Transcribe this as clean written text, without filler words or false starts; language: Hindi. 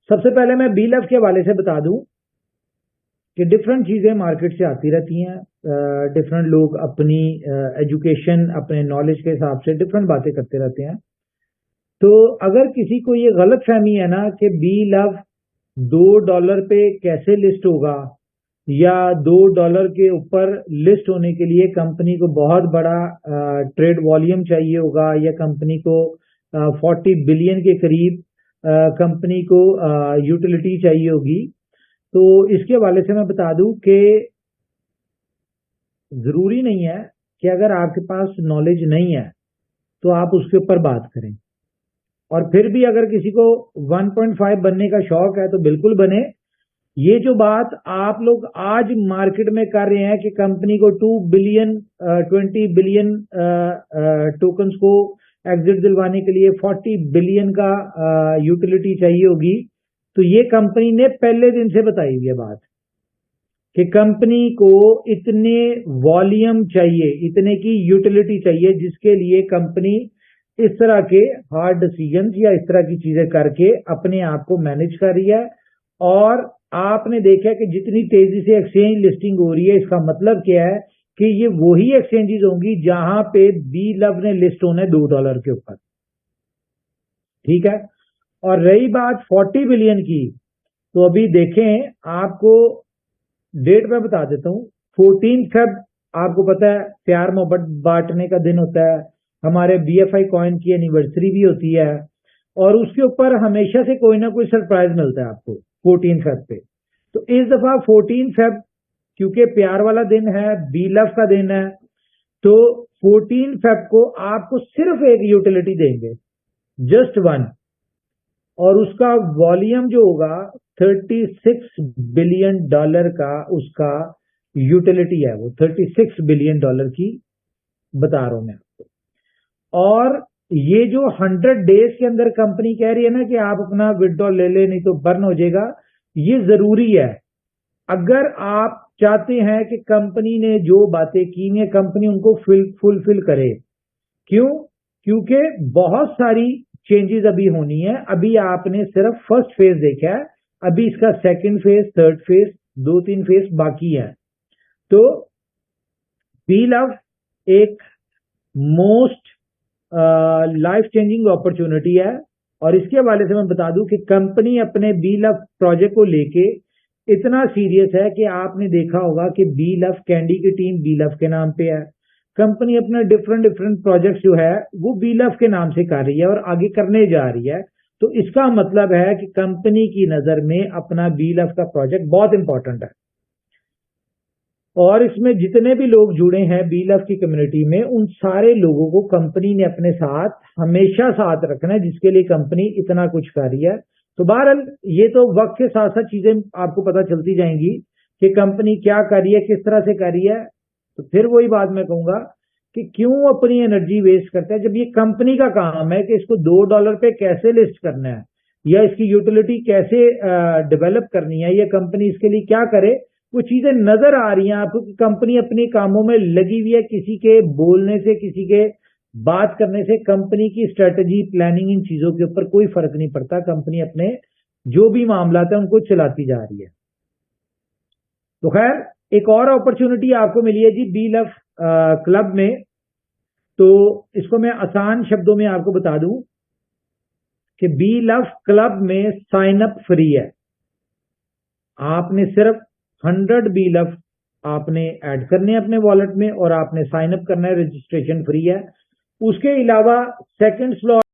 सबसे पहले मैं बी लव के हवाले से बता दूं कि डिफरेंट चीज़ें मार्केट से आती रहती हैं। डिफरेंट लोग अपनी एजुकेशन, अपने नॉलेज के हिसाब से डिफरेंट बातें करते रहते हैं। तो अगर किसी को ये गलत फहमी है ना कि बी लव $2 पे कैसे लिस्ट होगा, या $2 के ऊपर लिस्ट होने के लिए कंपनी को बहुत बड़ा ट्रेड वॉल्यूम चाहिए होगा, या कंपनी को 40 बिलियन के करीब कंपनी को यूटिलिटी चाहिए होगी, तो इसके हवाले से मैं बता दूं कि ज़रूरी नहीं है कि अगर आपके पास नॉलेज नहीं है तो आप उसके ऊपर बात करें। और फिर भी अगर किसी को 1.5 बनने का शौक है तो बिल्कुल बने। ये जो बात आप लोग आज मार्केट में कर रहे हैं कि कंपनी को 2 बिलियन 20 बिलियन टोकन्स को एग्जिट दिलवाने के लिए 40 बिलियन का यूटिलिटी चाहिए होगी, तो ये कंपनी ने पहले दिन से बताई हुई है बात कि कंपनी को इतने वॉल्यूम चाहिए, इतने की यूटिलिटी चाहिए, जिसके लिए कंपनी इस तरह के हार्ड डिसीजंस या इस तरह की चीजें करके अपने आप को मैनेज कर रही है। और आपने देखा कि जितनी तेजी से एक्सचेंज लिस्टिंग हो रही है, इसका मतलब क्या है कि ये वही एक्सचेंजेस होंगी जहां पे बी लव ने लिस्ट होना है $2 के ऊपर। ठीक है। और रही बात 40 बिलियन की, तो अभी देखें, आपको डेट में बता देता हूँ। 14 फेब आपको पता है प्यार मोहब्बत बांटने का दिन होता है, हमारे BFI कॉइन की एनिवर्सरी भी होती है, और उसके ऊपर हमेशा से कोई ना कोई सरप्राइज मिलता है आपको 14 फेब पे। तो इस दफा 14 फेब क्योंकि प्यार वाला दिन है, बी लव का दिन है, तो 14 फेब को आपको सिर्फ एक यूटिलिटी देंगे, जस्ट वन, और उसका वॉल्यूम जो होगा $36 बिलियन का उसका यूटिलिटी है, वो $36 बिलियन की बता रहा हूं मैं आपको। और ये जो 100 डेज के अंदर कंपनी कह रही है ना कि आप अपना विड्रॉल ले ले नहीं तो बर्न हो जाएगा, ये जरूरी है। अगर आप चाहते हैं कि कंपनी ने जो बातें की हैं कंपनी उनको फुलफिल करे। क्यों? क्योंकि बहुत सारी चेंजेस अभी होनी है। अभी आपने सिर्फ फर्स्ट फेज देखा है, अभी इसका second phase, third phase, 2-3 phase बाकी है। तो बी लव एक मोस्ट लाइफ चेंजिंग अपॉर्चुनिटी है। और इसके हवाले से मैं बता दूं कि कंपनी अपने बी लव प्रोजेक्ट को लेके इतना सीरियस है कि आपने देखा होगा कि बी लव कैंडी की टीम बी लव के नाम पे है। कंपनी अपना डिफरेंट प्रोजेक्ट जो है वो बी लव के नाम से कर रही है और आगे करने जा रही है। तो इसका मतलब है कि कंपनी की नजर में अपना बी लव का प्रोजेक्ट बहुत इंपॉर्टेंट है। और इसमें जितने भी लोग जुड़े हैं बी लव की कम्युनिटी में, उन सारे लोगों को कंपनी ने अपने साथ हमेशा साथ रखना है, जिसके लिए कंपनी इतना कुछ कर रही है। तो बहरहाल ये तो वक्त के साथ साथ चीजें आपको पता चलती जाएंगी कि कंपनी क्या कर रही है, किस तरह से कर रही है। तो फिर वही बात मैं कहूंगा कि क्यों अपनी एनर्जी वेस्ट करता है, जब ये कंपनी का काम है कि इसको $2 पे कैसे लिस्ट करना है, या इसकी यूटिलिटी कैसे डेवलप करनी है, या कंपनी इसके लिए क्या करे। वो चीजें नजर आ रही हैं आपको कि कंपनी अपने कामों में लगी हुई है। किसी के बोलने से, किसी के बात करने से कंपनी की स्ट्रेटजी, प्लानिंग, इन चीजों के ऊपर कोई फर्क नहीं पड़ता। कंपनी अपने जो भी मामला है उनको चलाती जा रही है। तो खैर, एक और अपॉर्चुनिटी आपको मिली है जी बी लव क्लब में। तो इसको मैं आसान शब्दों में आपको बता दूं कि बी लव क्लब में साइन अप फ्री है। आपने सिर्फ 100 बी लव आपने ऐड करने हैं अपने वॉलेट में और आपने साइन अप करना है, रजिस्ट्रेशन फ्री है। उसके अलावा सेकंड स्लॉट